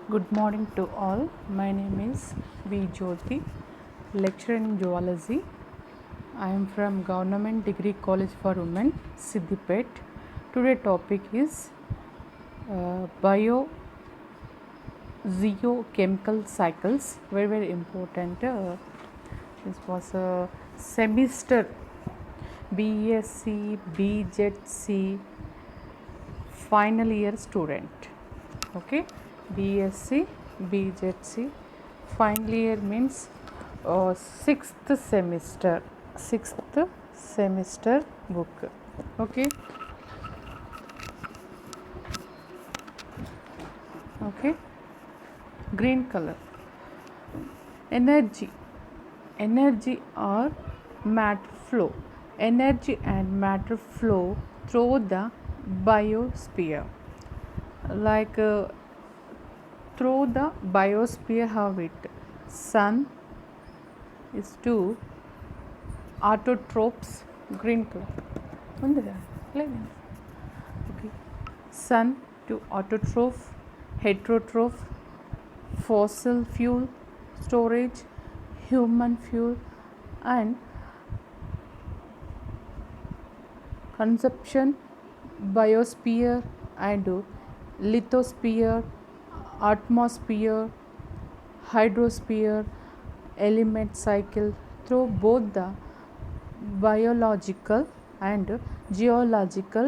Good morning to all. My name is V. Jyoti, lecturer in zoology. I am from Government Degree College for Women, Siddipet. Today topic is biogeochemical cycles. Very important. This was a semester BSc, BJC final year student. Okay, BSc, BJC final year means sixth semester book. Okay, okay, green color. Energy or matter flow. Energy and matter flow through the biosphere. Like through the biosphere, how it sun is to autotrophs, green color ఉంది కదా లేదు okay, sun to autotroph, heterotroph, fossil fuel storage, human fuel and consumption, biosphere and lithosphere, atmosphere, hydrosphere, element cycle through both the biological and geological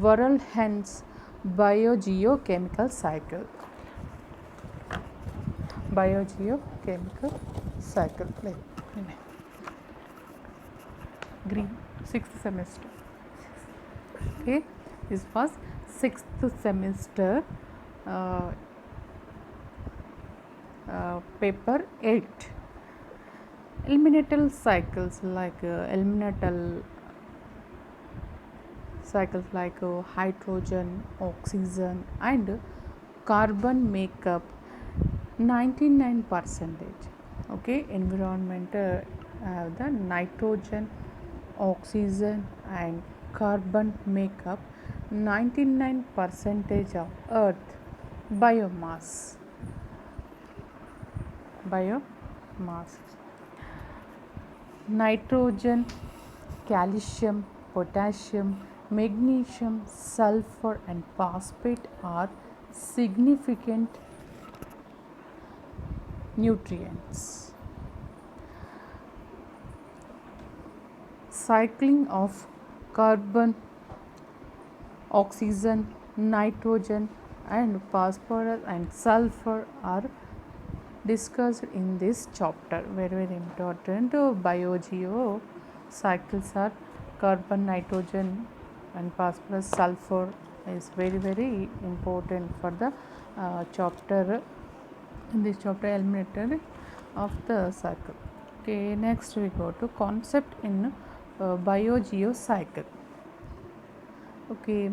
world, hence biogeochemical cycle. Biogeochemical cycle. Green, sixth semester. Okay, this was sixth semester paper 8. Elemental cycles like hydrogen, oxygen and carbon make up 99%. Okay, environment have the nitrogen, oxygen and carbon make up 99% of earth biomass. Nitrogen, calcium, potassium, magnesium, sulfur and phosphate are significant nutrients. Cycling of carbon, oxygen, nitrogen and phosphorus and sulfur are discussed in this chapter. Very important. Biogeo cycles are carbon, nitrogen and phosphorus, sulfur is very important for the chapter. In this chapter, elementary of the cycle. Okay, next we go to concept in biogeo cycle. Okay,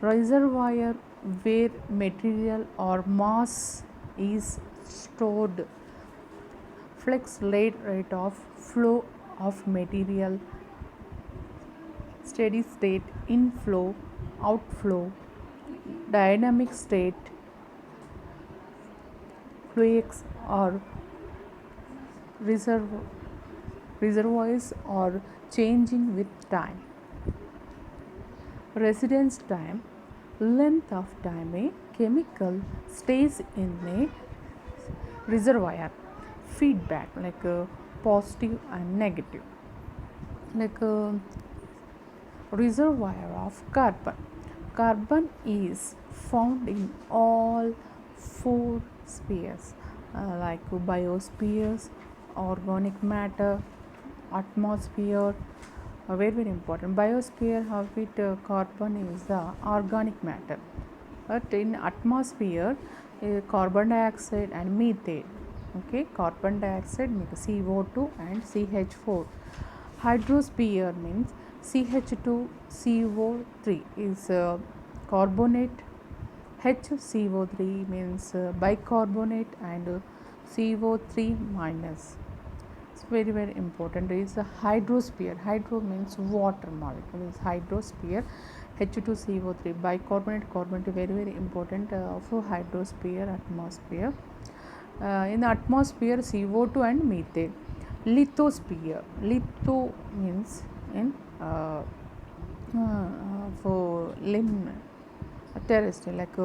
reservoir where material or mass is stored, flux rate of flow of material, steady state inflow, outflow, dynamic state, fluids or reservoirs are changing with time. Residence time, length of time a chemical stays in a reservoir. Feedback like positive and negative. Like reservoir of carbon. Carbon is found in all four spheres like biospheres, organic matter, atmosphere. Very important. Biosphere, how it carbon is the organic matter, but in atmosphere carbon dioxide and methane. Okay, carbon dioxide means CO2 and CH4. Hydrosphere means CH2, CO3 is carbonate. HCO3 means bicarbonate and CO3 minus. It's very important. There is a hydrosphere. Hydro means water molecule is hydrosphere. H2CO3, bicarbonate, carbonate, very important for hydrosphere, atmosphere. In the atmosphere, CO2 and methane. Lithosphere. Litho means in for limb terrestrial, like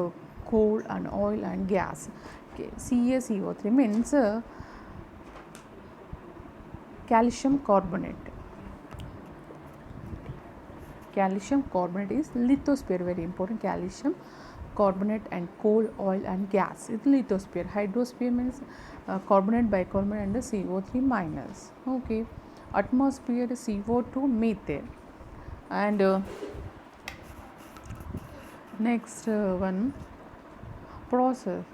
coal and oil and gas. Okay. CaCO3 means calcium carbonate. Calcium carbonate is lithosphere, very important. Calcium carbonate and coal, oil and gas is lithosphere. Hydrosphere means carbonate, bicarbonate and CO3 minus. Okay. Atmosphere CO2, methane. And next one, process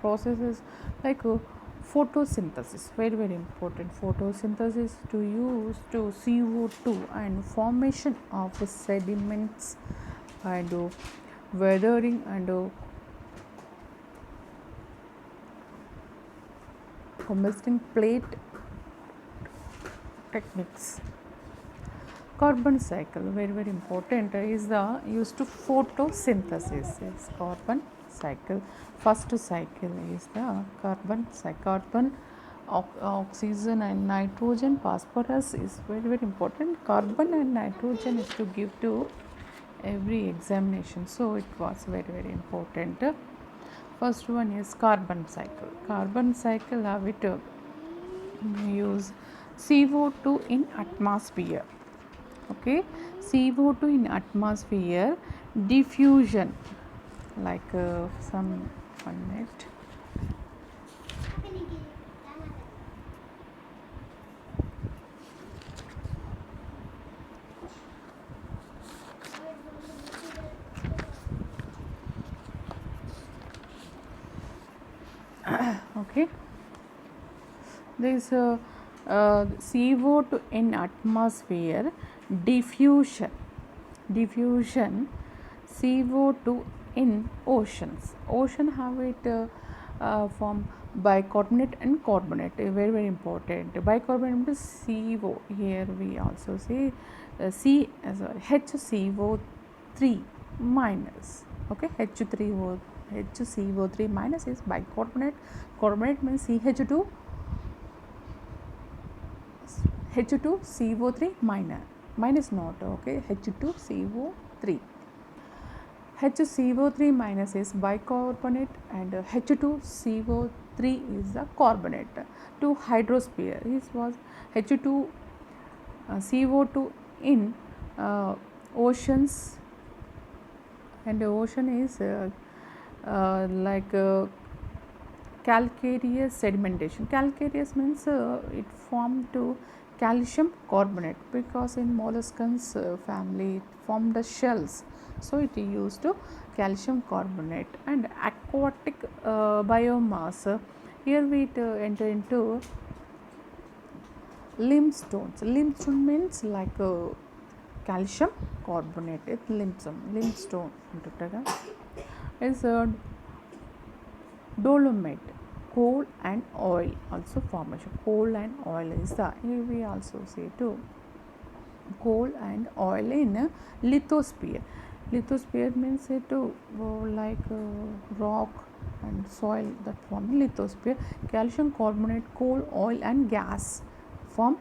is like photosynthesis, very important. Photosynthesis to use to CO2 and formation of sediments and weathering and combusting plate techniques. Carbon cycle, very important, is the used to photosynthesis. Is carbon cycle. First cycle is the carbon cycle. Carbon, oxygen and nitrogen, phosphorus is very important. Carbon and nitrogen is to give to every examination, so it was very important. First one is carbon cycle. Carbon cycle, have it use CO2 in atmosphere. Okay, CO2 in atmosphere, diffusion, like some 1 minute. Okay, this CO2 in atmosphere, diffusion CO2 in oceans. Ocean have it from bicarbonate and carbonate, very important. Bicarbonate is CO, here we also say HCO3 minus. Okay, HCO3 minus is bicarbonate. Carbonate means H2CO3 minus not. Okay, H2CO3. HCO3 minus is bicarbonate and H2CO3 is the carbonate. To hydrosphere, this was H2 CO2 in oceans, and the ocean is like calcareous sedimentation. Calcareous means it formed to calcium carbonate, because in molluscans family it formed the shells, so it is used to calcium carbonate. And aquatic biomass, here we enter into limestones. Limestone means like calcium carbonate. It's limestone is dolomite, coal and oil also formation. Coal and oil is the, here we also say too, coal and oil in lithosphere. Lithosphere means it like rock and soil that form lithosphere. Calcium carbonate, coal, oil and gas form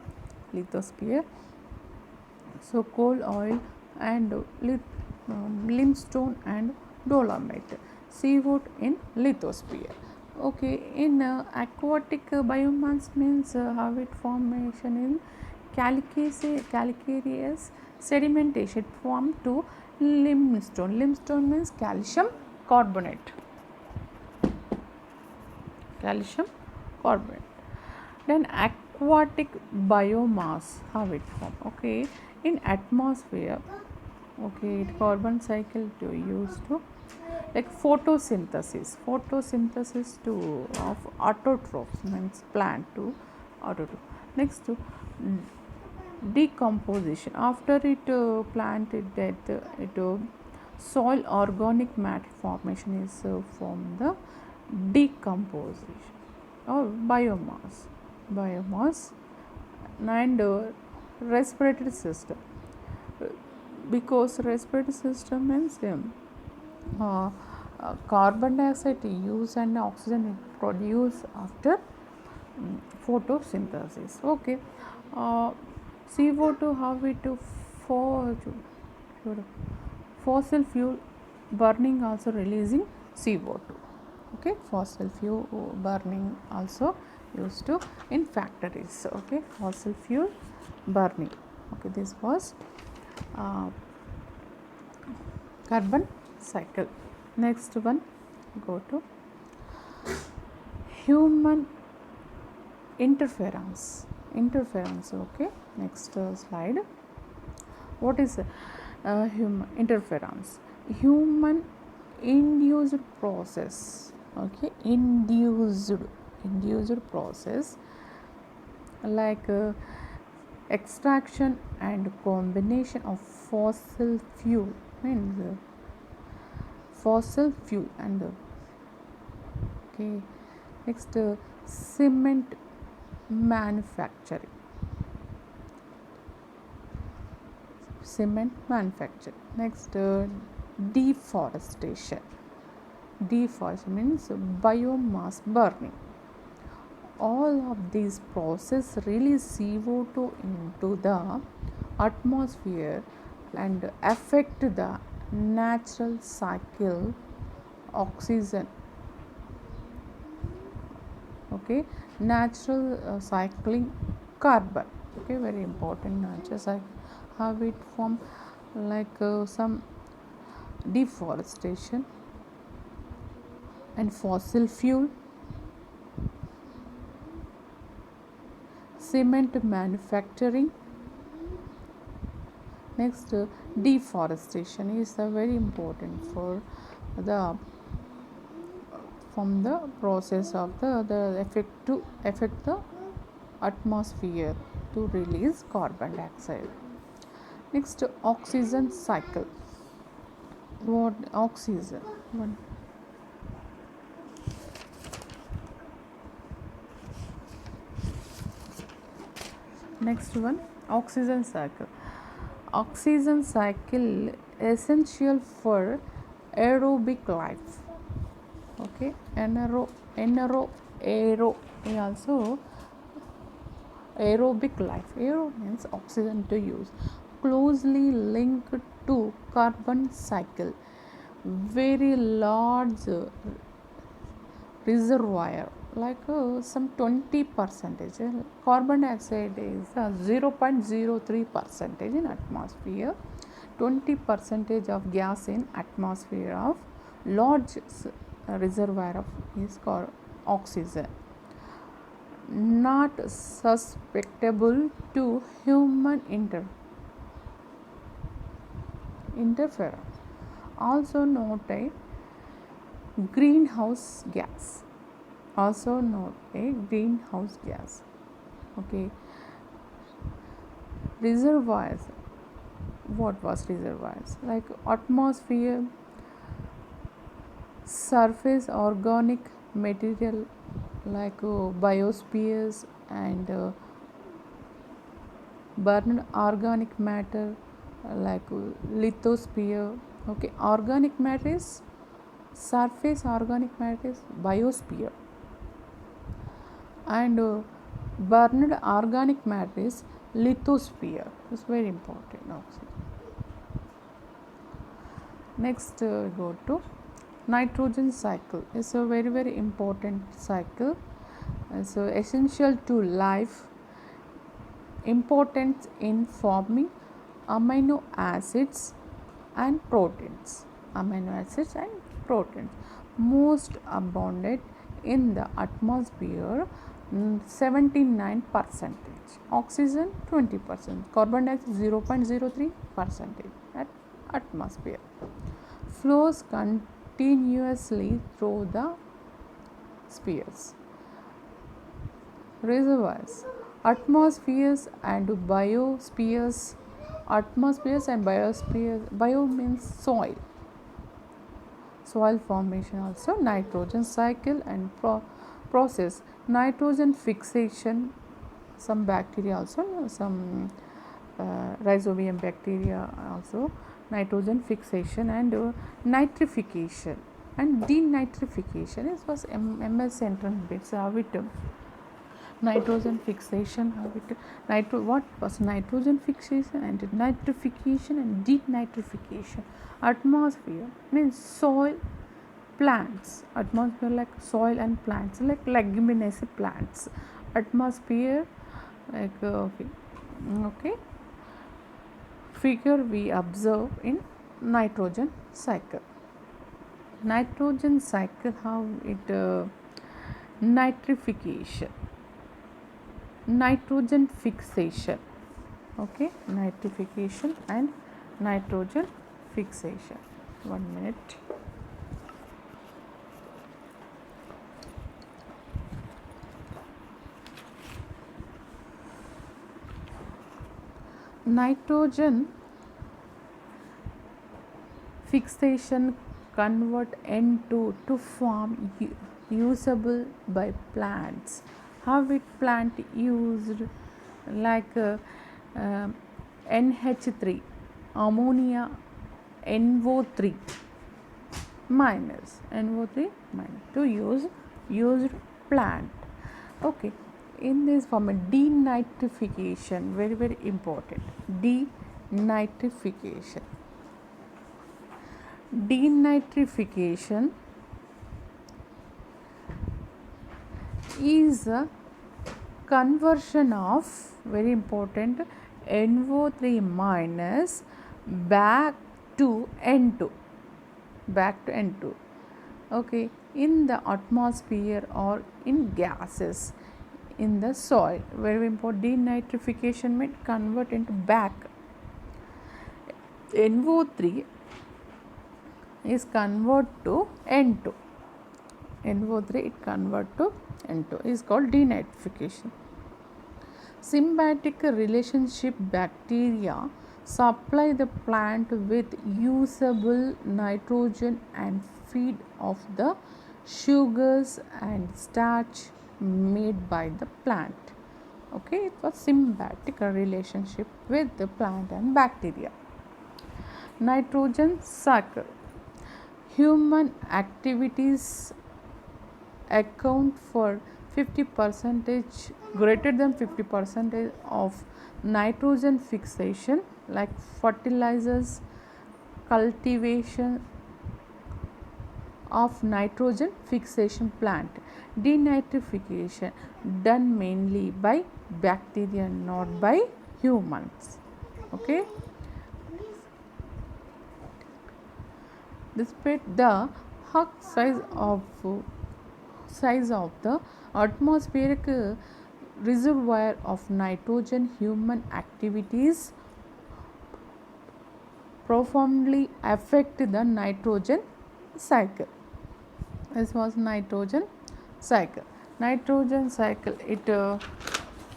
lithosphere. So coal, oil and limestone and dolomite, CO2 in lithosphere. Okay, in aquatic biomass means how it formation in calcareous sedimentation formed to limestone. Limestone means calcium carbonate. Calcium carbonate. Then aquatic biomass, how it form. Okay, in atmosphere. Okay, carbon cycle to use to like photosynthesis to of autotrophs, means plant to autotroph. Next to decomposition, after it plant it death, soil organic matter formation is from the decomposition or biomass. And respiratory system, because respiratory system means uh, carbon dioxide use and oxygen produce after photosynthesis. Okay. uh, CO2 how it to for fossil fuel burning also releasing CO2. Okay, fossil fuel burning also used to in factories. Okay, fossil fuel burning. Okay, this was uh, carbon cycle. Next one, go to human interference. Okay, next slide. What is human interference? Human induced process. Okay, induced process like extraction and combination of fossil fuel means fossil fuel and okay. Next cement manufacturing. Next deforestation. Deforestation means biomass burning. All of these processes release CO2 into the atmosphere and affect the natural cycle oxygen. Okay, natural cycling carbon. Okay, very important. Natural cycle how it form like some deforestation and fossil fuel, cement manufacturing. Next deforestation is very important for the from the process of the effect to affect the atmosphere to release carbon dioxide. Next oxygen cycle. What oxygen? One. Next one, oxygen cycle. Oxygen cycle essential for aerobic life. Okay, aero also aerobic life. Aero means oxygen to use. Closely linked to carbon cycle. Very large reservoir like some 20 percentage. Carbon dioxide is 0.03 percentage in atmosphere. 20 percentage of gas in atmosphere of large reservoir of is called oxygen. Not susceptible to human interference. Also not a greenhouse gas. Also not a greenhouse gas. Okay. Reservoirs. What was reservoirs? Like atmosphere, surface organic material like biospheres and burned organic matter like lithosphere. Okay, organic matter is surface organic matter is biosphere and burned organic matter is lithosphere. It's very important. Next go to nitrogen cycle. It's a very important cycle. So essential to life, important in forming amino acids and proteins. Most abundant in the atmosphere 79 percentage, oxygen 20%, carbon dioxide 0.03 percentage at atmosphere. Flows continuously through the spheres. Reservoirs, atmospheres and biospheres. Bio means soil formation. Also nitrogen cycle and process nitrogen fixation. Some bacteria also some rhizobium bacteria also, nitrogen fixation and nitrification and denitrification. This was MS entrance bits. How it nitrogen fixation, how it what was nitrogen fixation and nitrification and denitrification. Atmosphere means soil, plants. Atmosphere like soil and plants, like leguminous plants. Atmosphere like okay. Figure we observe in nitrogen cycle. Nitrogen cycle, how it nitrification, nitrogen fixation, okay, nitrification and nitrogen fixation. 1 minute. Nitrogen fixation convert N2 to form usable by plants. How it plant used, like NH3, ammonia, NO3 minus to use used plant. Okay, in this form denitrification, very very important. Denitrification is a conversion of, very important, NO3 minus back to N2, okay, in the atmosphere or in gases in the soil. Very important. Denitrification means convert into back. NO3 is convert to N2. NO3 it convert to N2 is called denitrification. Symbiotic relationship bacteria supply the plant with usable nitrogen and feed off the sugars and starch made by the plant. Okay, it was symbiotic relationship with the plant and bacteria. Nitrogen cycle. Human activities account for 50%, greater than 50% of nitrogen fixation, like fertilizers, cultivation of nitrogen fixation plant. Denitrification done mainly by bacteria, not by humans. Okay, despite the high size of the atmospheric reservoir of nitrogen, human activities profoundly affect the nitrogen cycle. This was nitrogen cycle. Nitrogen cycle, it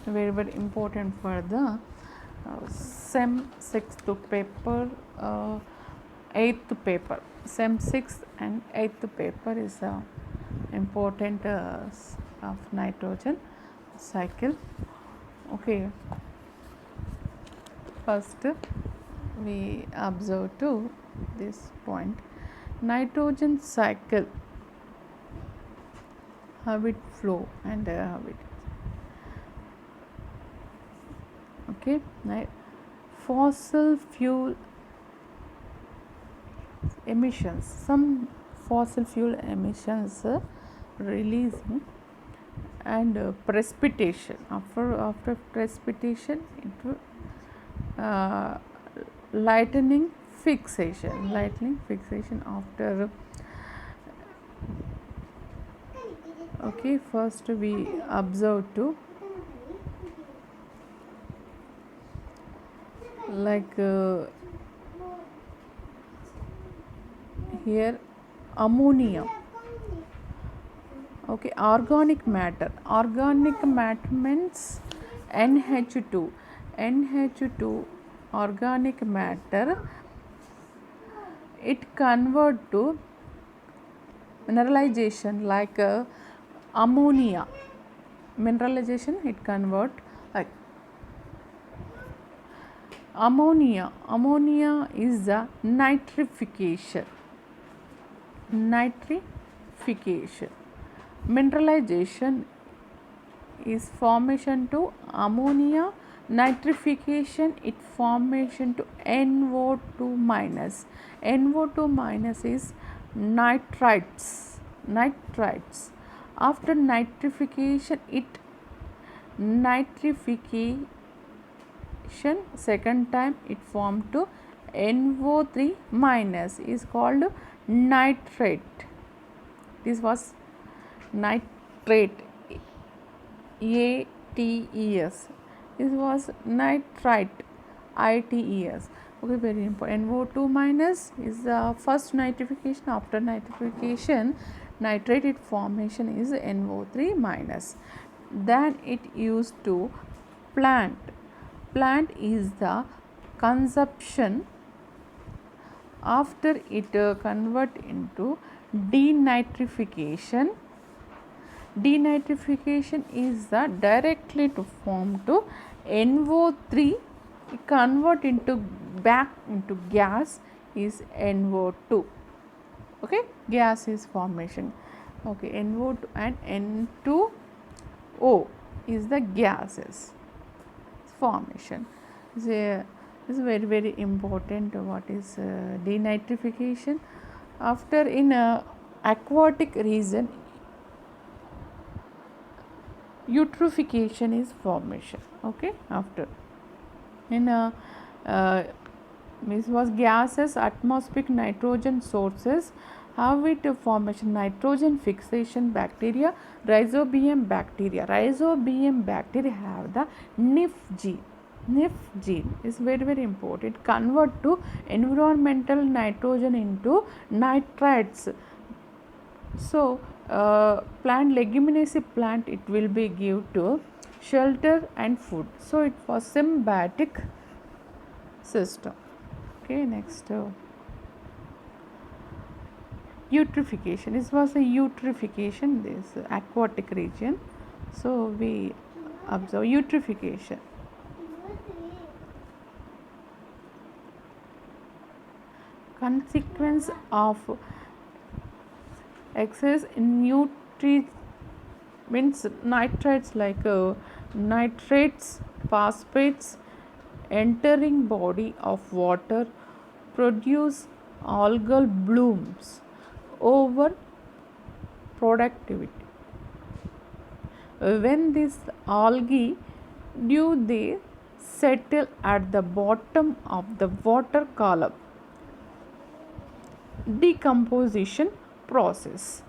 very very important for the SEM 6th paper, 8th paper. SEM 6th and 8th paper is important of nitrogen cycle. Okay, first we observe to this point, nitrogen cycle, how it flow and how it, okay, fossil fuel emissions, some fossil fuel emissions releasing and precipitation, after precipitation into lightning fixation after. Okay, first we observe to, like here ammonia. Okay, organic matter means NH2 organic matter, it convert to mineralization, like ammonia mineralization, it convert like Ammonia is the nitrification. Mineralization is formation to ammonia. Nitrification, it formation to NO2 minus. NO2 minus is nitrites. After nitrification, second time it formed to NO3 minus is called nitrate. This was nitrate, ATES. This was nitrite, ITES. Okay, very important. NO2 minus is the first nitrification. After nitrification, nitrate formation is NO3 minus. Then it used to plant. Plant is the consumption after it convert into denitrification. Denitrification is the directly to form to NO3 convert into back into gas is NO2. Okay, gas is formation. Okay, NO2 and N2O is the gases formation. This is very very important. What is denitrification? After in aquatic region, eutrophication is formation. Okay, after in this was gases, atmospheric nitrogen sources have it formation nitrogen fixation bacteria, rhizobium bacteria. Rhizobium bacteria have the NIF gene. NIF gene is very very important. Convert to environmental nitrogen into nitrates. So plant, leguminous plant, it will be give to shelter and food. So it was symbiotic system. Okay, next eutrophication. This was a eutrophication, this aquatic region. So we observe eutrophication. Consequence of excess nutrients means nitrates like nitrates, phosphates entering body of water produce algal blooms over productivity. When this algae they settle at the bottom of the water column. Decomposition process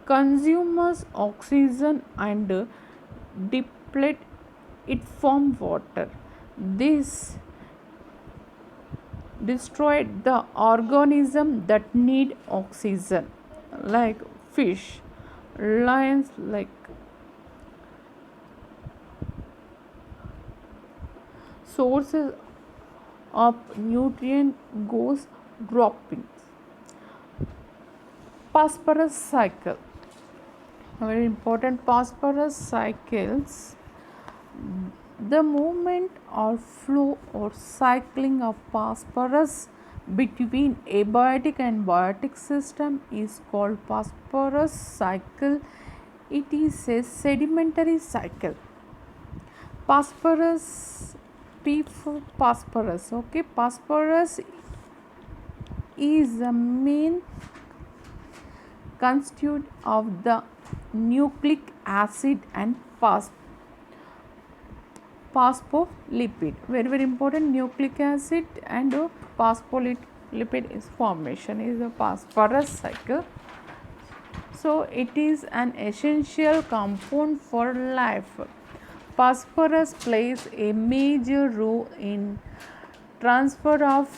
consumes oxygen and deplete it from water. This destroyed the organism that need oxygen like fish, lions, like sources of nutrient goes dropping. Phosphorus cycle, very important. Phosphorus cycles, the movement or flow or cycling of phosphorus between abiotic and biotic system is called phosphorus cycle. It is a sedimentary cycle. Phosphorus, P for phosphorus. Okay, phosphorus is the main constituent of the nucleic acid and phospholipid. Very very important. Nucleic acid and phospholipid is formation is a phosphorus cycle. So it is an essential compound for life. Phosphorus plays a major role in transfer of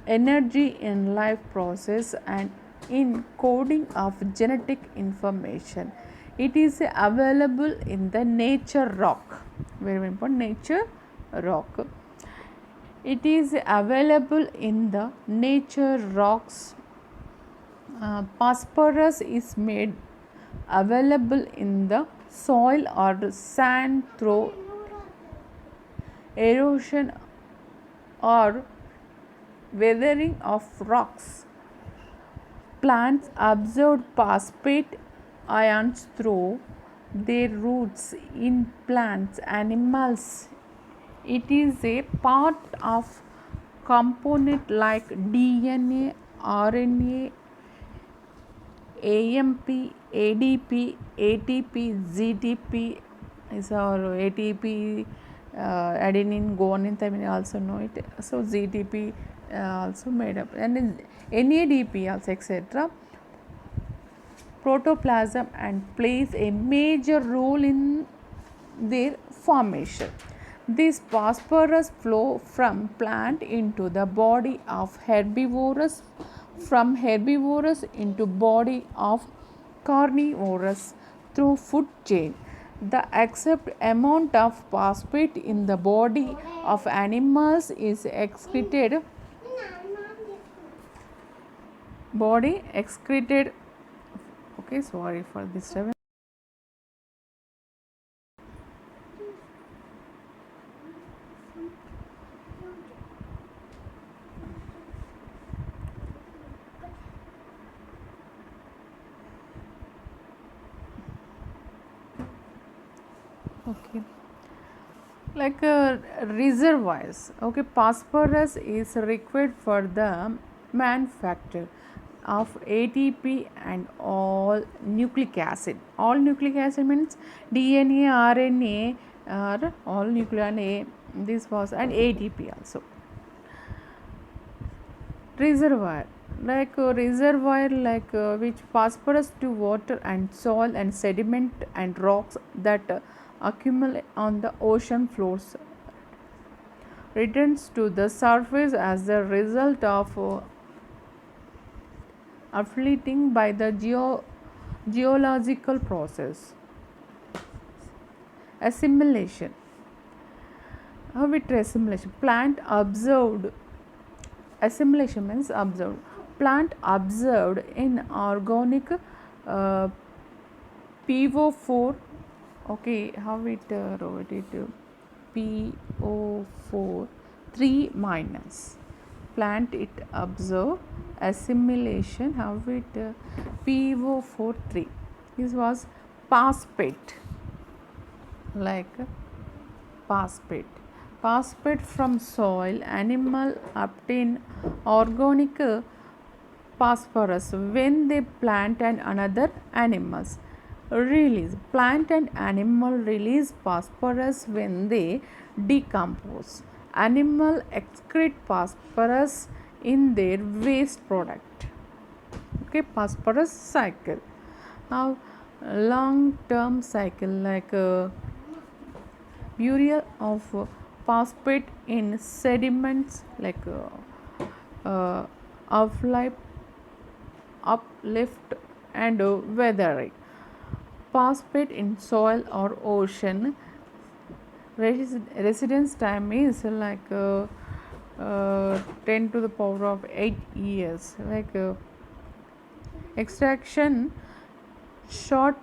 energy in life process and in coding of genetic information. It is available in the nature rock. Very important, nature rock. It is available in the nature rocks. Phosphorus is made available in the soil or sand through erosion or weathering of rocks. Plants absorb phosphate ions through their roots in plants, animals. It is a part of component like DNA, RNA, AMP, ADP, ATP, ZTP is our ATP, adenine, guanine, thymine also know it. So ZTP also made up, and NADP also, etc. Protoplasm and plays a major role in their formation. This phosphorus flow from plant into the body of herbivorous, from herbivorous into body of carnivorous through food chain. The accepted amount of phosphate in the body of animals is excreted. Okay, sorry for disturbance. Okay, like reservoirs. Okay, phosphorus is required for the manufacture of ATP and all nucleic acid. All nucleic acid means DNA, RNA, or all nucleic. This was and ATP also. Reservoir, like reservoir, like which phosphorus to water and soil and sediment and rocks that accumulate on the ocean floors returns to the surface as the result of affiliating by the geological process. Assimilation. How it assimilation? Plant observed. Assimilation means observed. Plant observed in organic PO4. Okay, how it wrote it? PO4 3 minus. Plant it observe assimilation. How it PO4 3. This was phosphate, like phosphate from soil. Animal obtain organic phosphorus when they plant and another animals release. Plant and animal release phosphorus when they decompose. Animal excrete phosphorus in their waste product. Okay, phosphorus cycle. Now long term cycle, like burial of phosphate in sediments, like uplift and weathering. Phosphate in soil or ocean. Residence time is like 10 to the power of 8 years. Like extraction short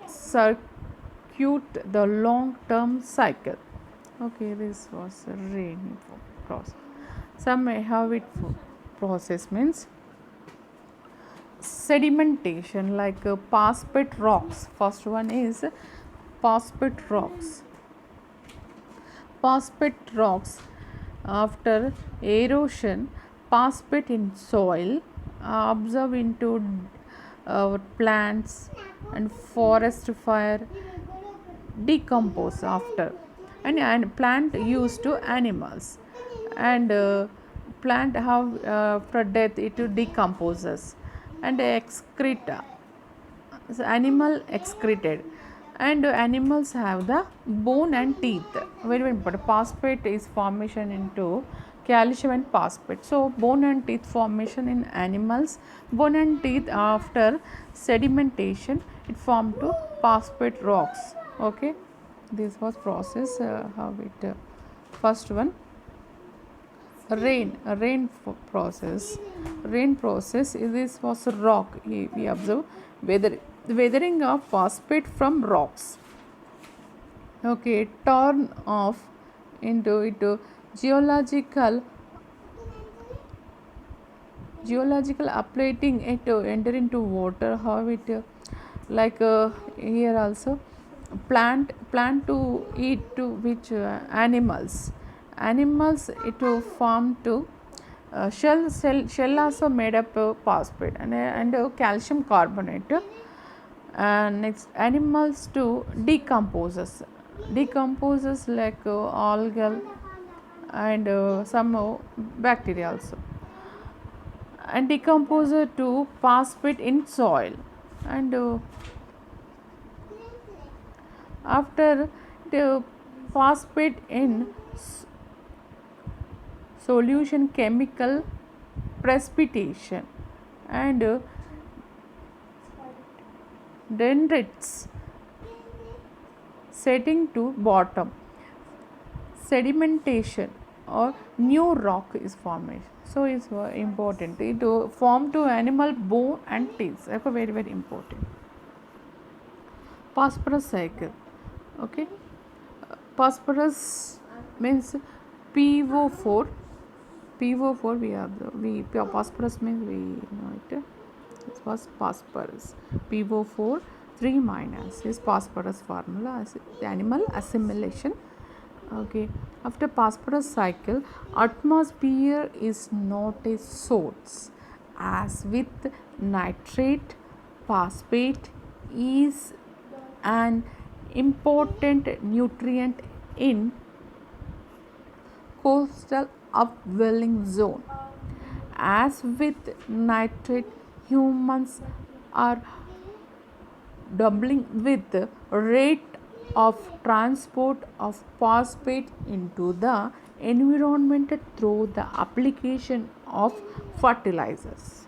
circuit the long term cycle. Okay, this was a rain process. Some may have it process means sedimentation, like phosphate rocks. First one is phosphate rocks. Phosphate rocks, after erosion, phosphate in soil absorb into plants and forest fire, decompose after, and plant used to animals, and plant have after death it decomposes and excreta, so animal excreted, and animals have the bone and teeth. Very, very important. Phosphate is formation into calcium and phosphate. So bone and teeth formation in animals. Bone and teeth after sedimentation it form to phosphate rocks. Okay, this was process how it first one rain process. Rain process is this was a rock. We observe weathering of phosphate from rocks. Okay, turn off into geological geological uplating it enter into water, how it like here also plant to eat to which animals it to form to shell also made up phosphate and calcium carbonate. And next animals to decomposes like algal and some bacteria also, and decomposer to phosphate in soil. And after the phosphate in solution chemical precipitation, and dendrites setting to bottom, sedimentation or new rock is formation. So it's important to form to animal bone and teeth, therefore very important. Phosphorus cycle. Okay, phosphorus means PO4. PO4 we have phosphorus means we know it. This was phosphorus. PO4 3 minus is phosphorus formula, the animal assimilation. Okay, after phosphorus cycle, atmosphere is not a source, as with nitrate. Phosphate is an important nutrient in coastal upwelling zone. As with nitrate, humans are doubling with the rate of transport of phosphate into the environment through the application of fertilizers.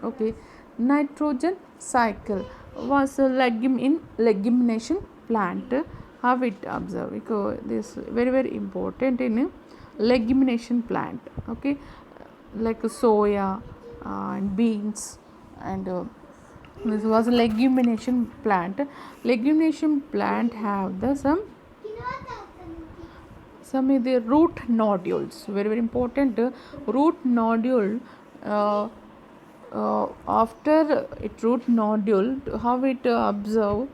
Okay, nitrogen cycle was a legumination plant. How it observe, because this very important in a legumination plant. Okay, like soya and beans, and this was a legumination plant. Legumination plant have the some of the root nodules, very important. Root nodule, after it root nodule, how it observe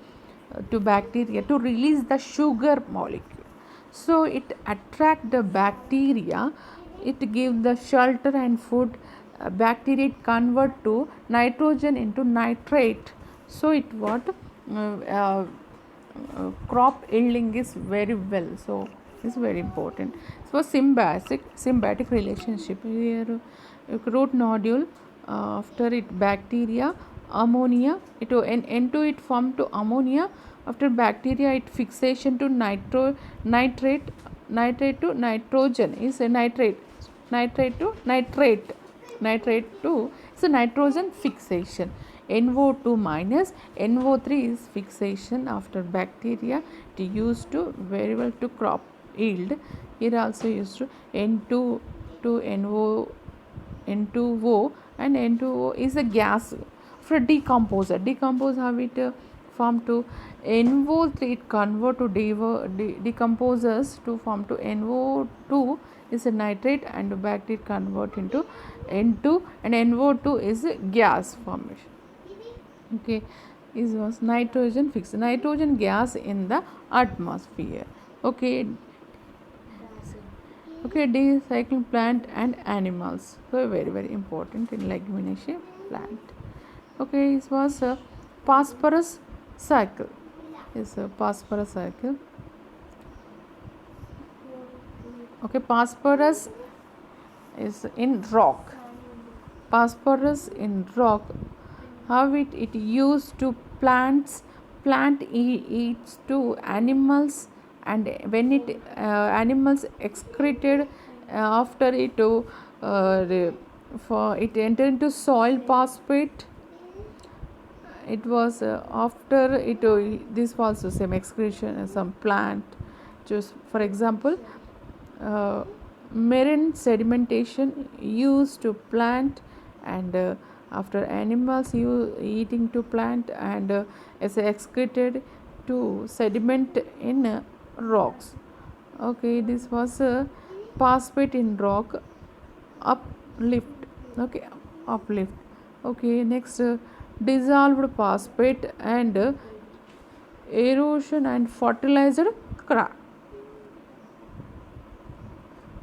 to bacteria to release the sugar molecule. So it attract the bacteria, it give the shelter and food. Bacteria convert to nitrogen into nitrate. So it what crop yielding is very well. So it's very important. So symbiotic relationship here, root nodule, after it bacteria, ammonia, it N2 it form to ammonia. After bacteria it fixation to nitrate to nitrogen is a nitrate to nitrate to is a nitrogen fixation. NO2 minus NO3 is fixation after bacteria. It used to very well to crop yield. Here also used to N2 to N2O, and N2O is a gas for decomposer. Decompose how it form to NO3, it convert to decomposes to form to NO2 is a nitrate, and bacteria convert into N2, and NO2 is a gas formation. Okay, this was nitrogen fixed, nitrogen gas in the atmosphere. Okay, decycling plant and animals, so very important in legumination plant. Okay, this was a phosphorus cycle. Is a phosphorus cycle. Okay, phosphorus is in rock. Phosphorus in rock, how it used to plant eats to animals, and when it animals excreted after it for it enter into soil phosphate. It was after it this was the same excretion some plant. Just for example, marine sedimentation used to plant, and after animals eating to plant, and is excreted to sediment in rocks. Okay, this was phosphate in rock uplift. Okay, uplift. Okay, next dissolved phosphate and erosion and fertilized crop.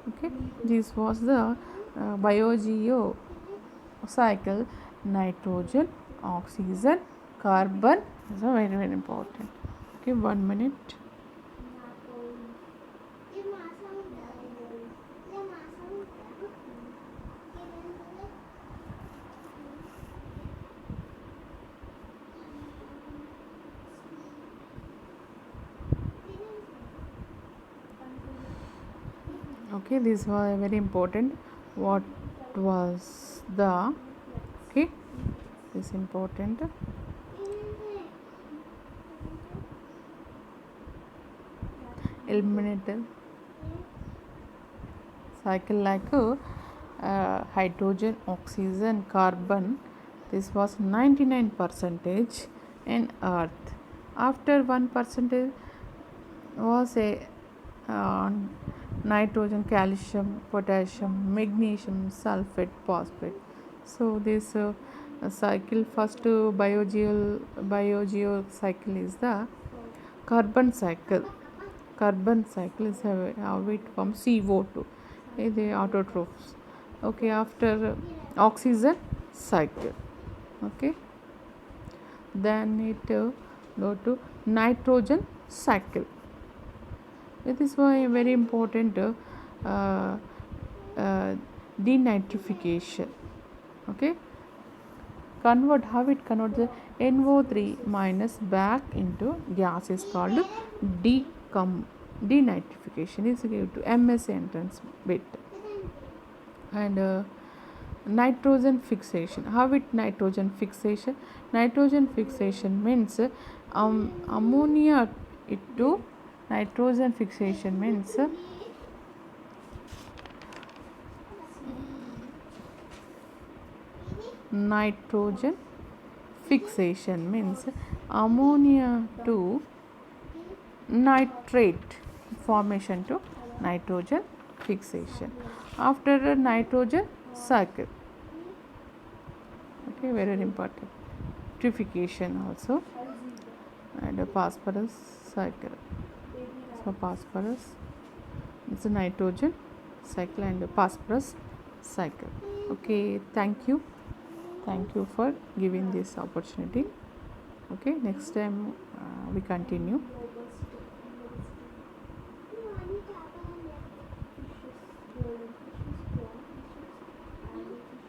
Okay, this was the biogeo cycle. Nitrogen, oxygen, carbon is a very important. Okay, 1 minute. Okay, this was very important. What was the, okay, this important, eliminate cycle like hydrogen, oxygen, carbon. This was 99 percentage in earth. After 1% was a uh, nitrogen, calcium, potassium, magnesium, sulfate, phosphate. So this cycle, first biogeo cycle is the carbon cycle. Carbon cycle is how it forms CO2, the autotrophs. Okay, after oxygen cycle. Okay, then it go to nitrogen cycle. It is why very important uh, denitrification. Okay, convert, how it converts the NO3 minus back into gas is called denitrification. Is equal to MS entrance bit. And nitrogen fixation, how it nitrogen fixation? Nitrogen fixation means ammonia to nitrogen fixation means nitrogen fixation means ammonia to nitrate formation to nitrogen fixation after a nitrogen cycle. Okay, very important. Purification also, and a phosphorus cycle. So phosphorus, it's a nitrogen cycle and a phosphorus cycle. Okay, thank you for giving this opportunity. Okay, next time we continue.